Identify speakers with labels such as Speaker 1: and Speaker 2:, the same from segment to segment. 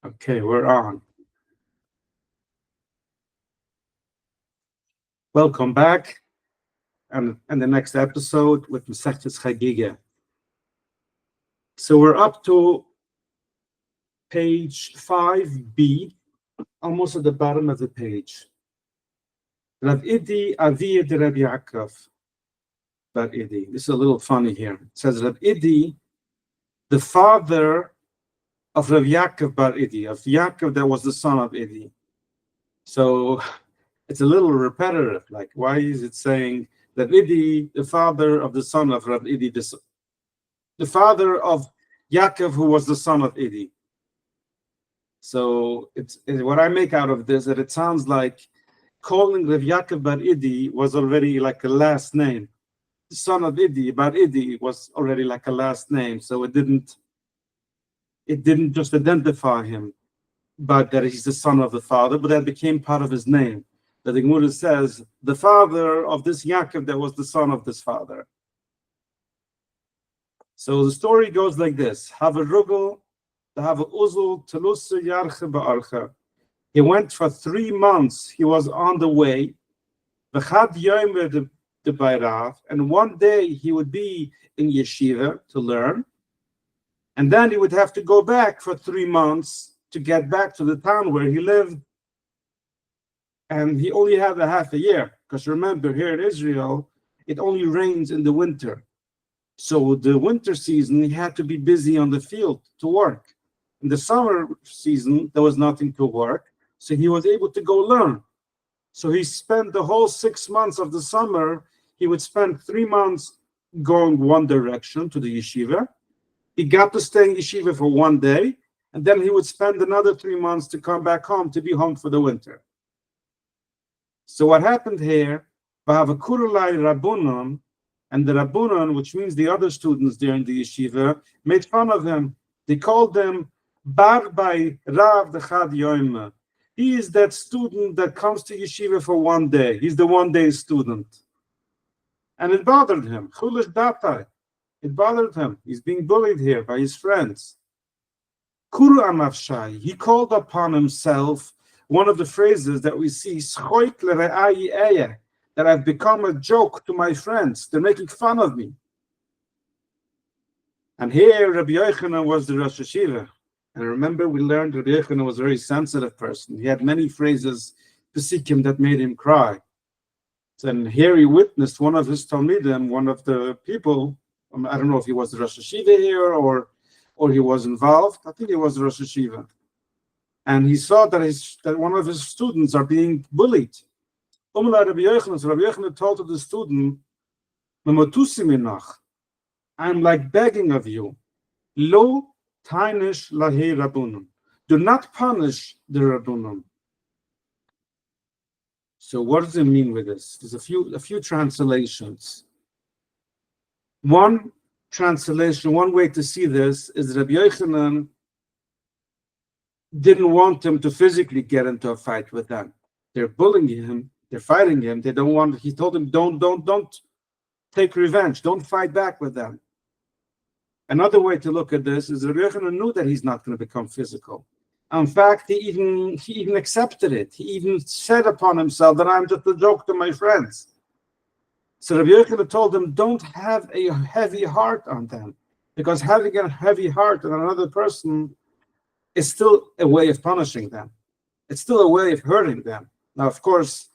Speaker 1: Okay, we're on. Welcome back, and the next episode with Masechtas Chagigah. So we're up to page 5b, almost at the bottom of the page. Rav Idi Aviya de Rav Yaakov Bar Idi. This is a little funny here. It says Rav Idi, the father of Rav Yaakov Bar Idi, of Yaakov that was the son of Idi. So it's a little repetitive. Like, why is it saying that Idi, the father of the son of Rav Idi, the father of Yaakov, who was the son of Idi? So it's what I make out of this, that it sounds like calling Rav Yaakov Bar Idi was already like a last name. The son of Idi, Bar Idi, was already like a last name. So it didn't just identify him, but that he's the son of the father, but that became part of his name. That the Gemara says, the father of this Yaakov that was the son of this father. So the story goes like this. Have a rugel, have a uzul, telusa yarche ba'archa. He went for 3 months. He was on the way. V'chad yomer the bayrav, and one day he would be in yeshiva to learn, and then he would have to go back for 3 months to get back to the town where he lived. And he only had a half a year, because remember, here in Israel, it only rains in the winter. So the winter season, he had to be busy on the field to work. In the summer season, there was nothing to work, so he was able to go learn. So he spent the whole 6 months of the summer. He would spend 3 months going one direction to the yeshiva. He got to stay in yeshiva for 1 day, and then he would spend another 3 months to come back home, to be home for the winter. So what happened here, Ba'avakurulai Rabbunon, and the Rabbunon, which means the other students there in the yeshiva, made fun of him. They called him Bar by Rav Dechad Yoima. He is that student that comes to yeshiva for 1 day. He's the 1 day student. And it bothered him. Chulish datai. It bothered him. He's being bullied here by his friends. Kuru Amavshai. He called upon himself one of the phrases that we see, that I've become a joke to my friends. They're making fun of me. And here Rabbi Yochanan was the Rosh Hashiva. And remember, we learned Rabbi Yochanan was a very sensitive person. He had many phrases, Pesikim, that made him cry. And here he witnessed one of his Talmidim, one of the people, I don't know if he was the Rosh Hashiva here or he was involved. I think he was the Rosh Hashiva. And he saw that one of his students are being bullied. So Rabbi Yochanan told to the student, I'm like begging of you, lo tainish lahi rabunum. Do not punish the rabunum. So what does it mean with this? There's a few translations. One translation, one way to see this is Rabbi Yochanan didn't want him to physically get into a fight with them. They're bullying him, they're fighting him. They don't want. He told him, don't take revenge. Don't fight back with them. Another way to look at this is Rabbi Yochanan knew that he's not going to become physical. In fact, he even accepted it. He even said upon himself that I'm just a joke to my friends. So Rabbi Yochanan told him, don't have a heavy heart on them, because having a heavy heart on another person is still a way of punishing them. It's still a way of hurting them. Now, of course,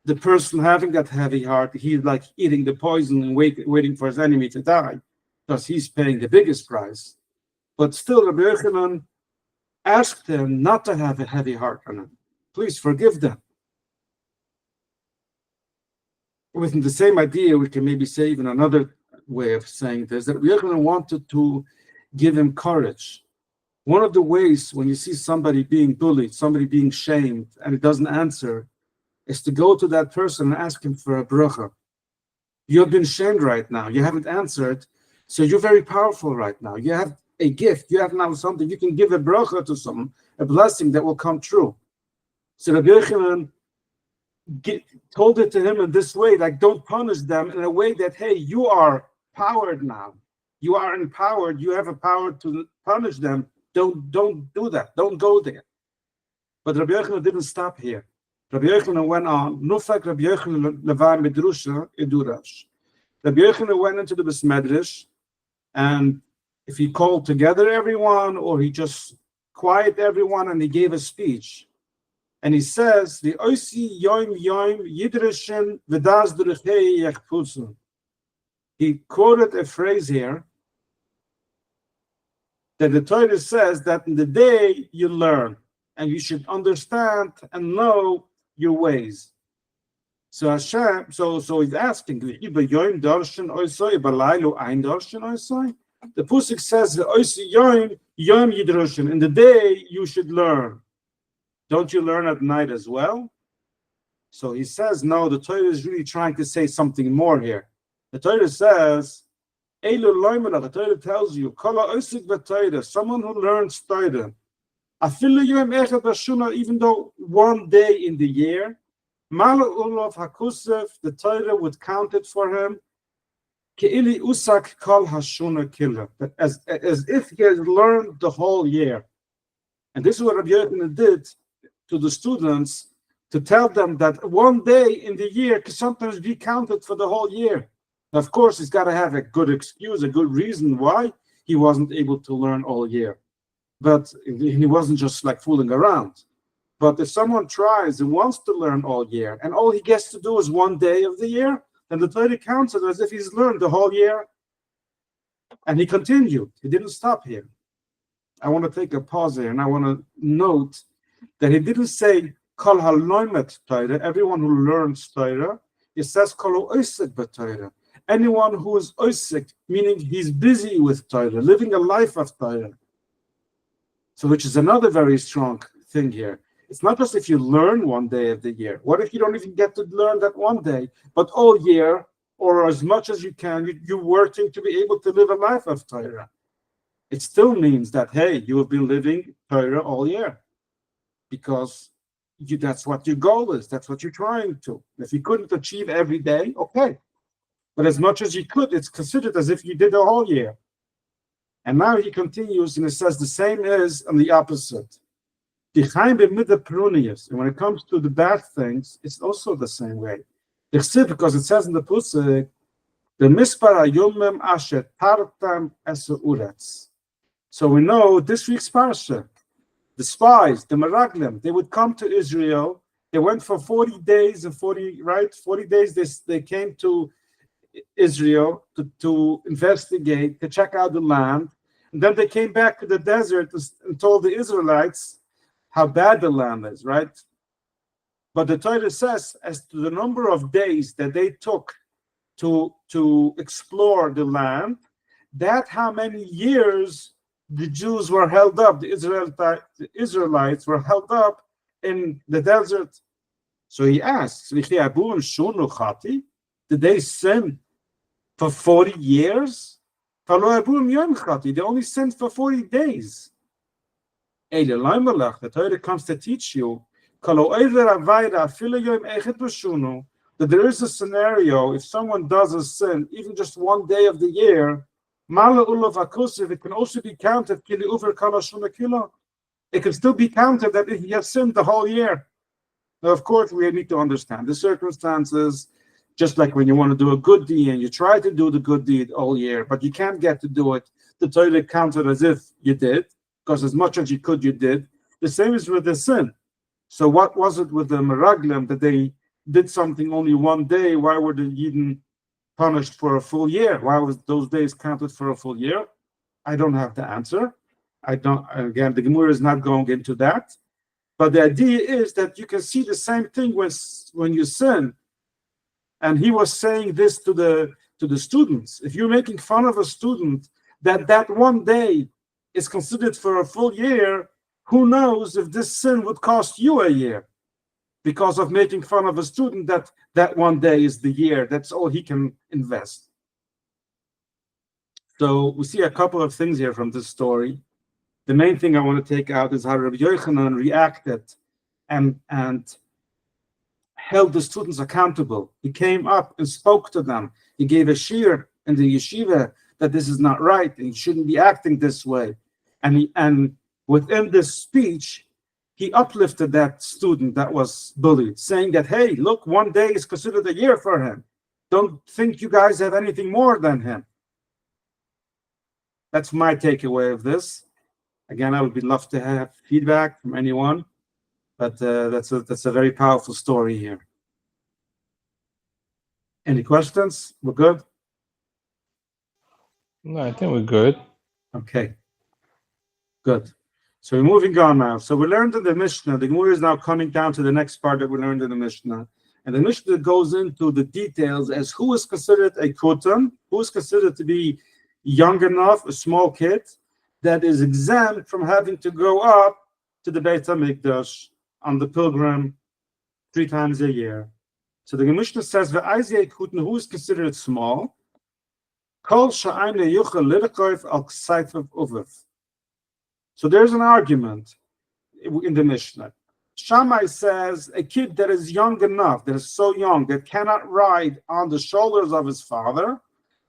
Speaker 1: the person having that heavy heart, he's like eating the poison and waiting for his enemy to die, because he's paying the biggest price. But still, Rabbi Yochanan asked him not to have a heavy heart on him. Please forgive them. Within the same idea, we can maybe say even another way of saying this, that Rabbi Yochanan wanted to give him courage. One of the ways when you see somebody being bullied, somebody being shamed, and it doesn't answer, is to go to that person and ask him for a bracha. You've been shamed right now. You haven't answered, so you're very powerful right now. You have a gift. You have now something. You can give a bracha to someone, a blessing that will come true. So Rabbi Yochanan told it to him in this way, like, don't punish them, in a way that, hey, you are powered now. You are empowered. You have a power to punish them. Don't do that. Don't go there. But Rabbi Yochanan didn't stop here. Rabbi Yochanan went on. Nufak Rabbi Yochanan levar medrusha idurash. Rabbi Yochanan went into the Besmedrash, and if he called together everyone or he just quiet everyone and he gave a speech, and he says, "The oisi yoim yidrishin v'das durchei yechputzen." He quoted a phrase here that the Torah says that in the day you learn and you should understand and know your ways. So Hashem, so he's asking, the Pusik says, in the day you should learn. Don't you learn at night as well? So he says, no, the Torah is really trying to say something more here. The Torah says, the Torah tells you, someone who learns Torah, even though one day in the year, the Torah would count it for him as if he has learned the whole year. And this is what Rabbi Yochanan did to the students, to tell them that one day in the year can sometimes be counted for the whole year. Of course, he's got to have a good excuse, a good reason why he wasn't able to learn all year. But he wasn't just like fooling around. But if someone tries and wants to learn all year, and all he gets to do is one day of the year, then the Torah counts it as if he's learned the whole year. And he continued. He didn't stop here. I want to take a pause here, and I want to note that he didn't say, Kol haloimet Torah, everyone who learns Torah. It says, Kol oisek b'Torah. Anyone who is oisek, meaning he's busy with Torah, living a life of Torah. So which is another very strong thing here. It's not just if you learn one day of the year. What if you don't even get to learn that one day, but all year, or as much as you can, you're working to be able to live a life of Torah. It still means that, hey, you have been living Torah all year, because that's what your goal is. That's what you're trying to. If you couldn't achieve every day, okay. But as much as you could, it's considered as if you did the whole year. And now he continues, and it says the same is on the opposite. And when it comes to the bad things, it's also the same way. Because it says in the Pusik, the mispar hayomim asher tartam eser uretz. So we know this week's parsha, the spies, the meraglim, they would come to Israel. They went for 40 days and 40 days they came to Israel to investigate, to check out the land. And then they came back to the desert and told the Israelites how bad the land is, right? But the Torah says, as to the number of days that they took to explore the land, that how many years the Jews were held up, the Israelites were held up in the desert. So he asks, did they sin for 40 years? They only sinned for 40 days. The Torah comes to teach you that there is a scenario, if someone does a sin, even just one day of the year, it can also be counted. It can still be counted that if he has sinned the whole year. Now, of course, we need to understand the circumstances, just like when you want to do a good deed and you try to do the good deed all year, but you can't get to do it. The Torah counts it as if you did, because as much as you could, you did. The same is with the sin. So what was it with the Meraglim that they did something only one day? Why were the Yidden punished for a full year? Why was those days counted for a full year? I don't have the answer. Again, the Gemara is not going into that. But the idea is that you can see the same thing when you sin. And he was saying this to the students. If you're making fun of a student, that one day is considered for a full year, who knows if this sin would cost you a year because of making fun of a student that one day is the year. That's all he can invest. So we see a couple of things here from this story. The main thing I want to take out is how Rabbi Yochanan reacted and held the students accountable. He came up and spoke to them. He gave a shir in the yeshiva that this is not right and you shouldn't be acting this way. And within this speech, he uplifted that student that was bullied, saying that, hey, look, one day is considered a year for him. Don't think you guys have anything more than him. That's my takeaway of this. Again, I would love to have feedback from anyone, but that's a very powerful story here. Any questions? We're good?
Speaker 2: No, I think we're good.
Speaker 1: Okay, good. So we're moving on now. So we learned in the Mishnah, the Gemara is now coming down to the next part that we learned in the Mishnah. And the Mishnah goes into the details as who is considered a kotan, who is considered to be young enough, a small kid, that is exempt from having to go up to the Beit HaMikdash on the pilgrim 3 times a year. So the Mishnah says, "Ve'ayzei kotan," who is considered small, kol sha'ayne yuchel lirkoif al ksayfav uvav. So there's an argument in the Mishnah. Shammai says a kid that is young enough, that is so young, that cannot ride on the shoulders of his father,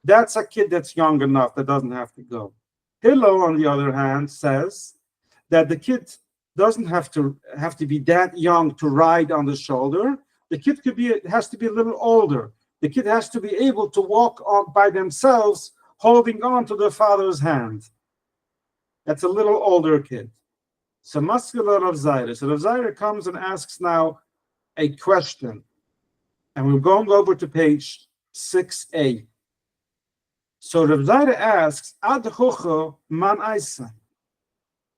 Speaker 1: that's a kid that's young enough that doesn't have to go. Hillel, on the other hand, says that the kid doesn't have to be that young to ride on the shoulder. The kid has to be a little older. The kid has to be able to walk on by themselves, holding on to their father's hand. That's a little older kid. So Maskela Rav Zaira. So Rav Zaira comes and asks now a question. And we're going over to page 6a. So Rav Zaira asks, Ad hocho man aisa.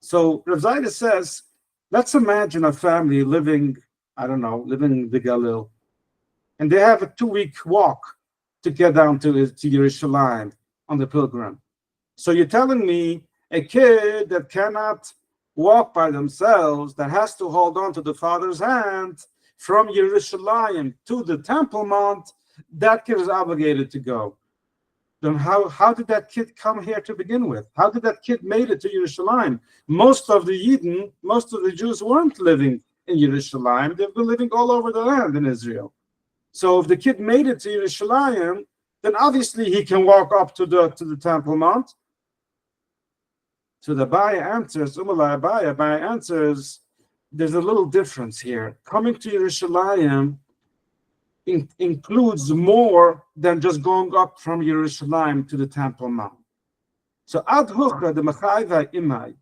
Speaker 1: So Rav Zaira says, let's imagine a family living in the Galil. And they have a 2-week walk to get down to Yerushalayim on the pilgrim. So you're telling me a kid that cannot walk by themselves, that has to hold on to the father's hand from Yerushalayim to the Temple Mount, that kid is obligated to go. Then how did that kid come here to begin with? How did that kid made it to Yerushalayim? Most of the Jews weren't living in Yerushalayim. They've been living all over the land in Israel. So if the kid made it to Yerushalayim, then obviously he can walk up to the Temple Mount. So the Abaya answers, Abaya answers, there's a little difference here. Coming to Yerushalayim includes more than just going up from Yerushalayim to the Temple Mount. So ad hocha the machayva imai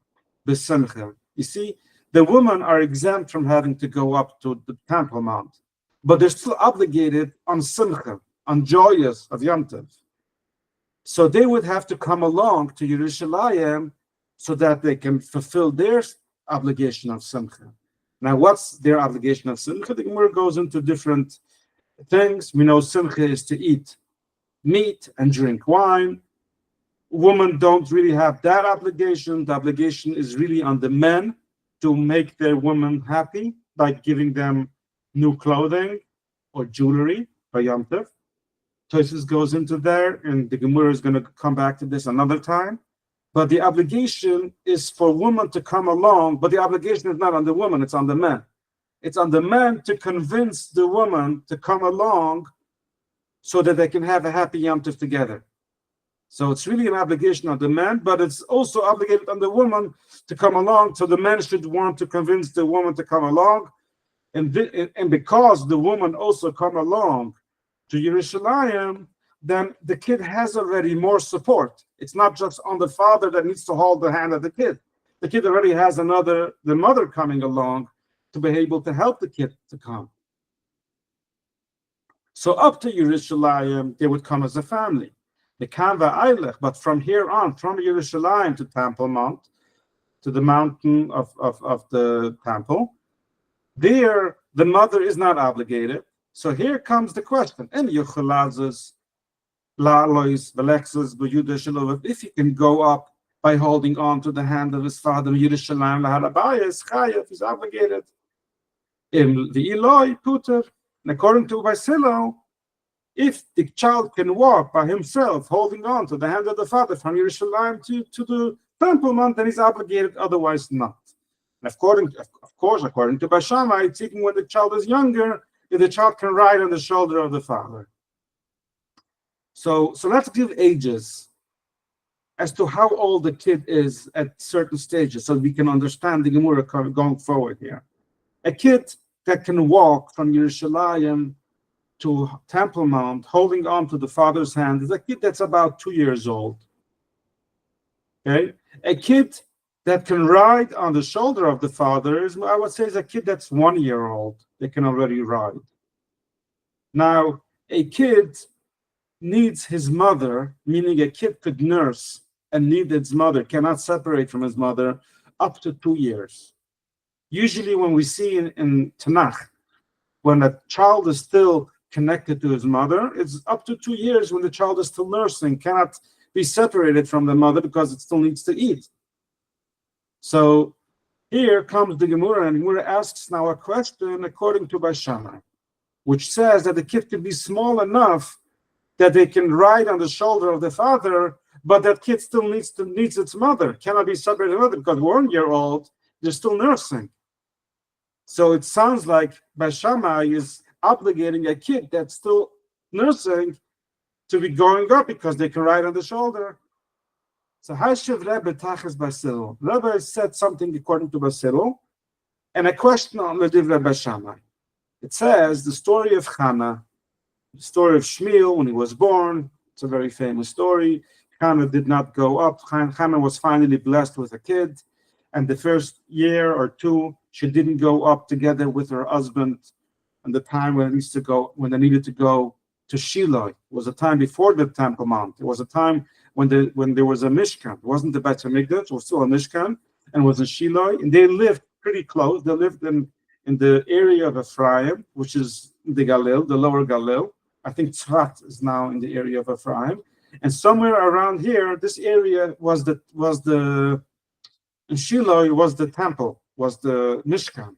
Speaker 1: b'simcha. You see, the women are exempt from having to go up to the Temple Mount, but they're still obligated on simcha, on joyous of Yom Tov. So they would have to come along to Yerushalayim so that they can fulfill their obligation of simcha. Now, what's their obligation of simcha? The Gemara goes into different things. We know simcha is to eat meat and drink wine. Women don't really have that obligation. The obligation is really on the men to make their women happy by giving them new clothing or jewelry by Yom Tov. Tosfos goes into there, and the Gemara is going to come back to this another time. But the obligation is for women to come along, but the obligation is not on the woman, it's on the men. It's on the men to convince the woman to come along so that they can have a happy Yom Tov together. So it's really an obligation on the man, but it's also obligated on the woman to come along. So the man should want to convince the woman to come along. And because the woman also come along to Yerushalayim, then the kid has already more support. It's not just on the father that needs to hold the hand of the kid. The kid already has the mother coming along to be able to help the kid to come. So up to Yerushalayim, they would come as a family. The Kanva Eilech, but from here on, from Yerushalayim to Temple Mount, to the mountain of the temple, there the mother is not obligated. So here comes the question: if he can go up by holding on to the hand of his father, Yerushalayim, he's obligated. In the Eloi Puter, and according to Vasilo, if the child can walk by himself, holding on to the hand of the father from Yerushalayim to the Temple Mount, then he's obligated, otherwise not. And according to Bashama, it's even when the child is younger, if the child can ride on the shoulder of the father. So let's give ages. as to how old the kid is at certain stages, so we can understand the Gemara going forward here. A kid that can walk from Yerushalayim to Temple Mount, holding on to the father's hand, is a kid that's about 2 years old. Okay, a kid that can ride on the shoulder of the father is, I would say, is a kid that's 1 year old. They can already ride. Now, a kid needs his mother, meaning a kid could nurse and need its mother, cannot separate from his mother, up to 2 years. Usually when we see in Tanakh, when a child is still connected to his mother, it's up to 2 years when the child is still nursing, cannot be separated from the mother because it still needs to eat. So here comes the Gemara, and Gemara asks now a question according to Beis Shammai, which says that the kid can be small enough that they can ride on the shoulder of the father, but that kid still needs its mother, cannot be separated from the mother, because 1 year old, they're still nursing. So it sounds like Beis Shammai is obligating a kid that's still nursing to be going up because they can ride on the shoulder. So Hashiv Rebbe Tachas Basil. Rebbe said something according to Basil, and a question on the Divrei Beis Shammai. It says the story of Hannah, the story of Shmuel when he was born. It's a very famous story. Hannah did not go up. Hannah was finally blessed with a kid, and the first year or two, she didn't go up together with her husband. And the time when they needed to go to Shiloh was a time before the Temple Mount. It was a time when there was a Mishkan. It wasn't the Beit HaMikdash, it was still a Mishkan, and it was in Shiloh. And they lived pretty close. They lived in the area of Ephraim, which is the Galil, the lower Galil. I think Tzfat is now in the area of Ephraim. And somewhere around here, this area was in Shiloh, it was the temple, was the Mishkan.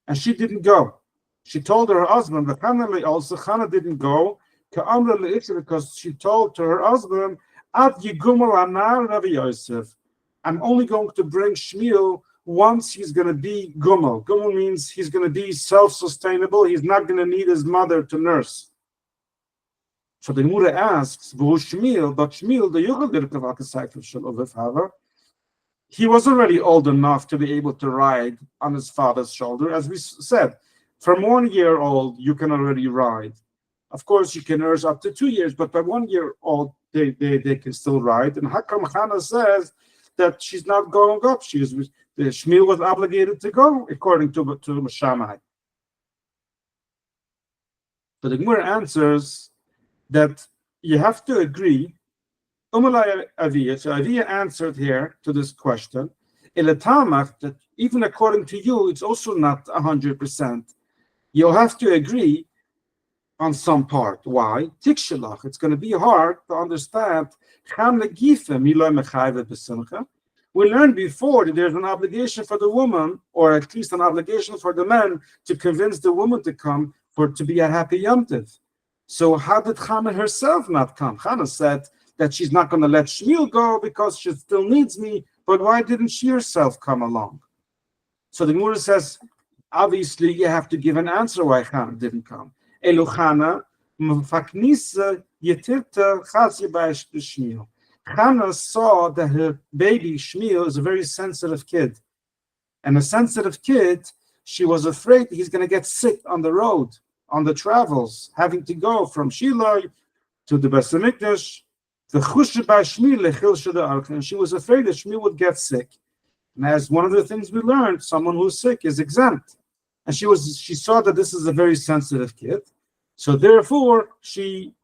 Speaker 1: And she didn't go. She told her husband, but Hannah didn't go, because she told to her husband, I'm only going to bring Shmuel once he's going to be Gumel. Gumel means he's going to be self-sustainable. He's not going to need his mother to nurse. So the Gemara asks, Shmuel, but Shmuel, the Yuchel, he was already old enough to be able to ride on his father's shoulder. As we said, from 1 year old, you can already ride. Of course, you can nurse up to 2 years, but by 1 year old, they can still ride. And Hakam Hannah says that she's not going up. Shmuel was obligated to go, according to Shammai. So the Gemara answers that you have to agree. So Aviyah answered here to this question, that even according to you, it's also not 100%. You'll have to agree on some part. Why? Tikshalach. It's going to be hard to understand. We learned before that there's an obligation for the woman, or at least an obligation for the man, to convince the woman to come to be a happy Yom Tov. So how did Hannah herself not come? Hannah said that she's not going to let Shmuel go because she still needs me, but why didn't she herself come along? So the Gemara says, obviously you have to give an answer why Hannah didn't come. Hannah saw that her baby Shmuel is a very sensitive kid. And a sensitive kid, she was afraid he's going to get sick on the road, on the travels, having to go from Shiloh to the Beis HaMikdash. And she was afraid that Shmuel would get sick. And as one of the things we learned, someone who's sick is exempt. And she saw that this is a very sensitive kid. So therefore, she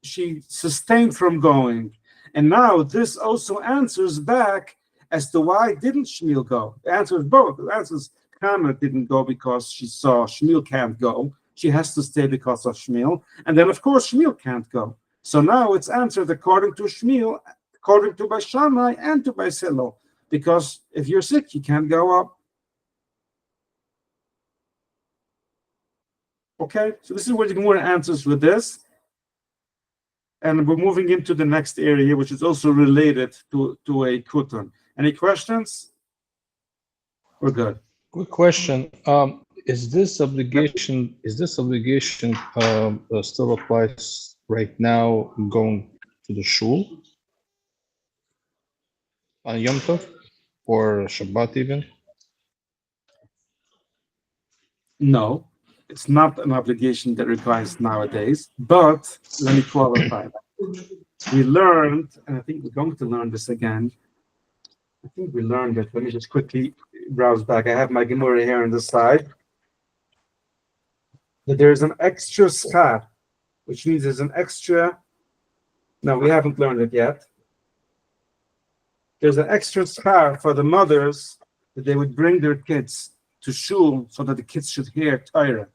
Speaker 1: sustained from going. And now this also answers back as to why didn't Shmuel go. The answer is both. The answer is Hannah didn't go because she saw Shmuel can't go. She has to stay because of Shmuel. And then, of course, Shmuel can't go. So now it's answered according to Shmuel, according to Beis Shammai and to Beis Hillel. Because if you're sick, you can't go up. Okay, so this is where the Gemara answers with this. And we're moving into the next area, which is also related to a kutan. Any questions? We're good.
Speaker 2: Quick question. Is this obligation still applies right now going to the shul? on Yom Tov or Shabbat even?
Speaker 1: No, it's not an obligation that requires nowadays, but let me qualify that. We learned, and I think we're going to learn this again. I think we learned it. Let me just quickly browse back. I have my Gemara here on the side. That there's an extra schar, which means there's an extra. No, we haven't learned it yet. There's an extra schar for the mothers that they would bring their kids to shul so that the kids should hear Torah.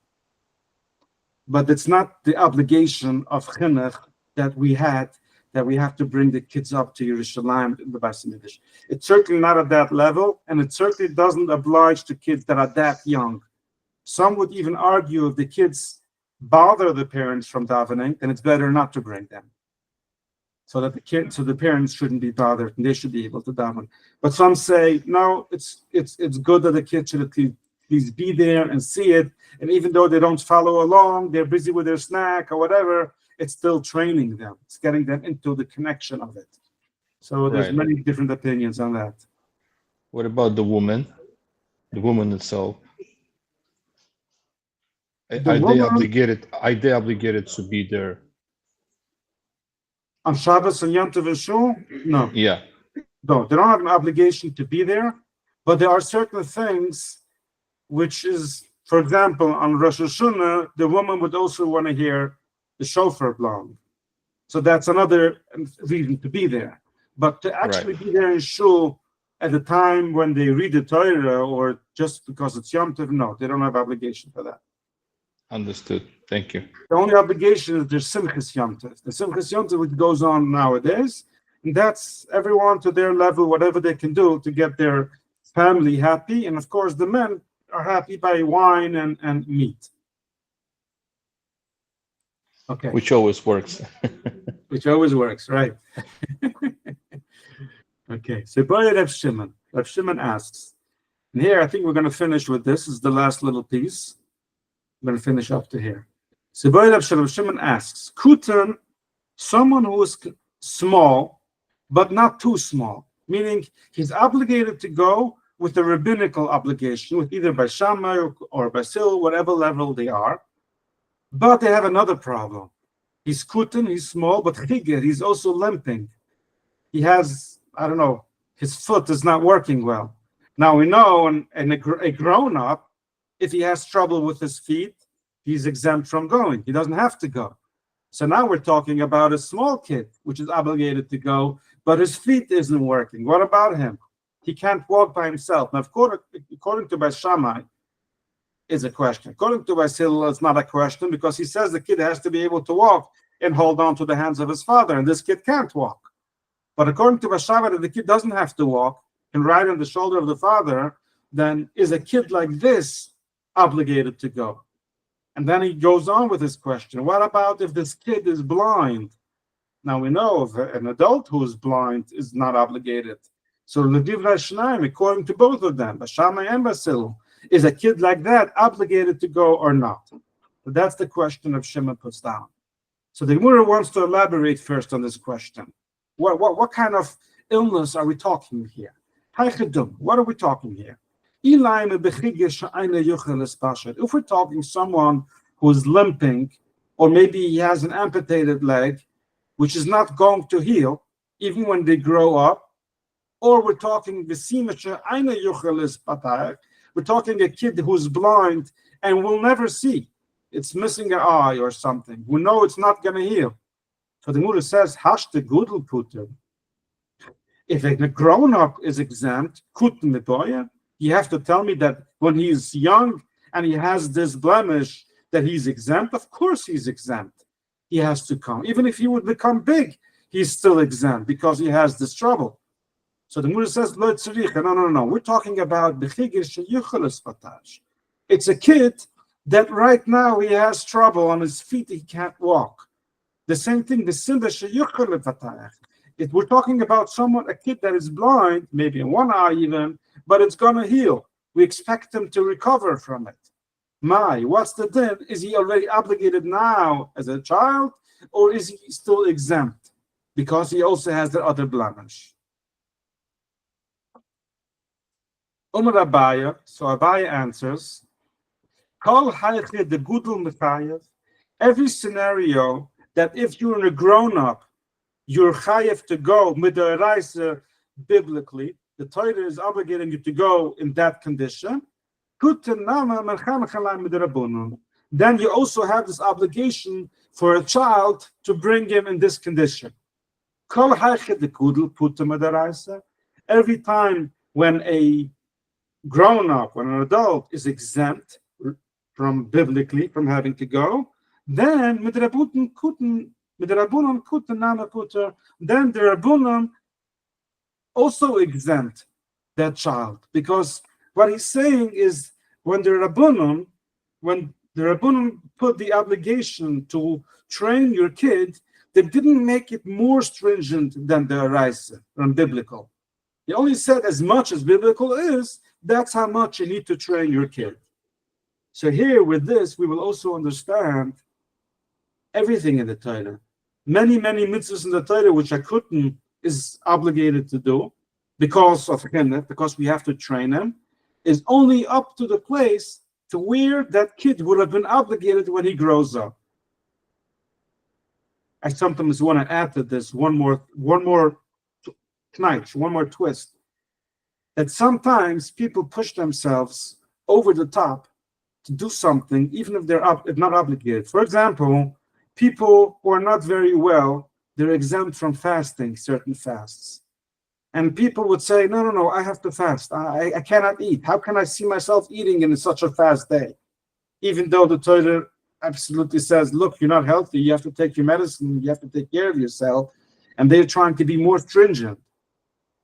Speaker 1: But it's not the obligation of chinuch that we had, that we have to bring the kids up to Yerushalayim in the Beis Hamikdash. It's certainly not at that level, and it certainly doesn't oblige to kids that are that young. Some would even argue if the kids bother the parents from davening, then it's better not to bring them. So that the parents shouldn't be bothered and they should be able to daven. But some say, no, it's good that the kids should at least be there and see it. And even though they don't follow along, they're busy with their snack or whatever, it's still training them. It's getting them into the connection of it. So there's
Speaker 2: Right.
Speaker 1: many different opinions on that.
Speaker 2: What about the woman? The woman itself. Are they
Speaker 1: woman-
Speaker 2: obligated? Are they obligated to be there?
Speaker 1: On Shabbos and Yom Tov and Shul? No.
Speaker 2: Yeah.
Speaker 1: No, they don't have an obligation to be there, but there are certain things which is, for example, on Rosh Hashanah, the woman would also want to hear the shofar blowing. So that's another reason to be there. But to actually be there in Shul at the time when they read the Torah or just because it's Yom Tov, no, they don't have obligation for that.
Speaker 2: Understood. Thank you.
Speaker 1: The only obligation is there's Simchas Yom Tov. The Simchas Yom Tov which goes on nowadays, and that's everyone to their level, whatever they can do to get their family happy. And of course, the men are happy by wine and meat. Okay.
Speaker 2: Which always works.
Speaker 1: Which always works, right? Okay. So Reb Shimon. Reb Shimon asks, and here I think we're going to finish with this. This is the last little piece. I'm going to finish up to here. So Reb Shimon asks, Kutan, someone who is small, but not too small, meaning he's obligated to go with a rabbinical obligation, with either by Shammai or by Sil, whatever level they are. But they have another problem. He's kutan, he's small, but chigger, he's also limping. He has, I don't know, his foot is not working well. Now we know, and a grown-up, if he has trouble with his feet, he's exempt from going. He doesn't have to go. So now we're talking about a small kid, which is obligated to go, but his feet isn't working. What about him? He can't walk by himself. Now, according to Beis Shammai, is a question. According to Beis Hillel, it's not a question because he says the kid has to be able to walk and hold on to the hands of his father, and this kid can't walk. But according to Beis Shammai, if the kid doesn't have to walk and ride on the shoulder of the father, then is a kid like this obligated to go? And then he goes on with his question. What about if this kid is blind? Now we know if an adult who is blind is not obligated. So L'divrei Shnaim, according to both of them, Beis Shammai and Beis Hillel, is a kid like that obligated to go or not? But that's the question Reb Shimon puts down. So the Gemara wants to elaborate first on this question. What kind of illness are we talking here? What are we talking here? If we're talking someone who's limping, or maybe he has an amputated leg, which is not going to heal, even when they grow up, or we're talking we're talking a kid who's blind and will never see. It's missing an eye or something. We know it's not going to heal. So the Gemara says, Hashte Gudel Puter. If a grown-up is exempt, you have to tell me that when he's young and he has this blemish, that he's exempt? Of course he's exempt. He has to come. Even if he would become big, he's still exempt because he has this trouble. So the Gemara says, no. We're talking about it's a kid that right now he has trouble on his feet, he can't walk. The same thing, we're talking about a kid that is blind, maybe in one eye even, but it's going to heal. We expect him to recover from it. What's the din? Is he already obligated now as a child, or is he still exempt because he also has the other blemish? Umar Abaya, so Abaya answers, Kol Haiche de Gudel Mechayev, every scenario that if you're a grown-up, you're chayev to go mid'oraisa biblically, the Torah is obligating you to go in that condition. Then you also have this obligation for a child to bring him in this condition. Every time when a grown-up, when an adult is exempt from biblically, from having to go, then then the Rabbunan also exempt that child, because what he's saying is when the Rabbunan put the obligation to train your kid, they didn't make it more stringent than the Araisa, than biblical. He only said as much as biblical is, that's how much you need to train your kid. So here with this, we will also understand everything in the Torah. Many mitzvahs in the Torah which a kutan is obligated to do because of him, because we have to train him, is only up to the place to where that kid would have been obligated when he grows up. I sometimes want to add to this one more twist. That sometimes people push themselves over the top to do something, even if they're not obligated. For example, people who are not very well, they're exempt from fasting certain fasts. And people would say, no, I have to fast. I cannot eat. How can I see myself eating in such a fast day? Even though the Torah absolutely says, look, you're not healthy. You have to take your medicine. You have to take care of yourself. And they're trying to be more stringent.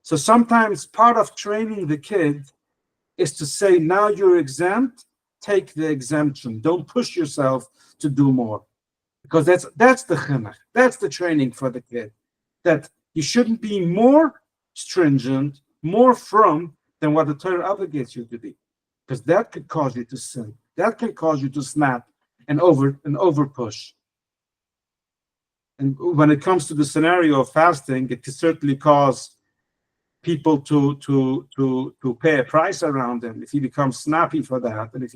Speaker 1: So sometimes part of training the kid is to say, now you're exempt, take the exemption. Don't push yourself to do more. Because that's the chinuch, that's the training for the kid. That you shouldn't be more stringent, more firm than what the Torah obligates you to be. Because that could cause you to sin. That can cause you to snap and over push. And when it comes to the scenario of fasting, it can certainly cause people to pay a price around him. If he becomes snappy for that, and if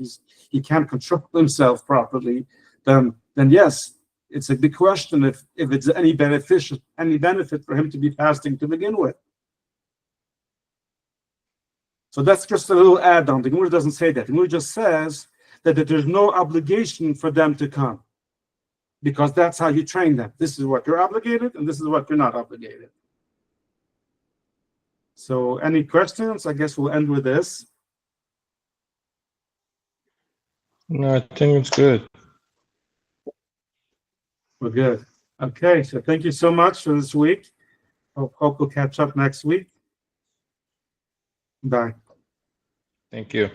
Speaker 1: he can't control himself properly, then yes, it's a big question if it's any benefit for him to be fasting to begin with. So that's just a little add-on. The Gemara doesn't say that. The Gemara just says that there's no obligation for them to come, because that's how you train them. This is what you're obligated, and this is what you're not obligated. So any questions? I guess we'll end with this.
Speaker 2: No, I think it's good.
Speaker 1: We're good. Okay, so thank you so much for this week. Hope we'll catch up next week. Bye.
Speaker 2: Thank you.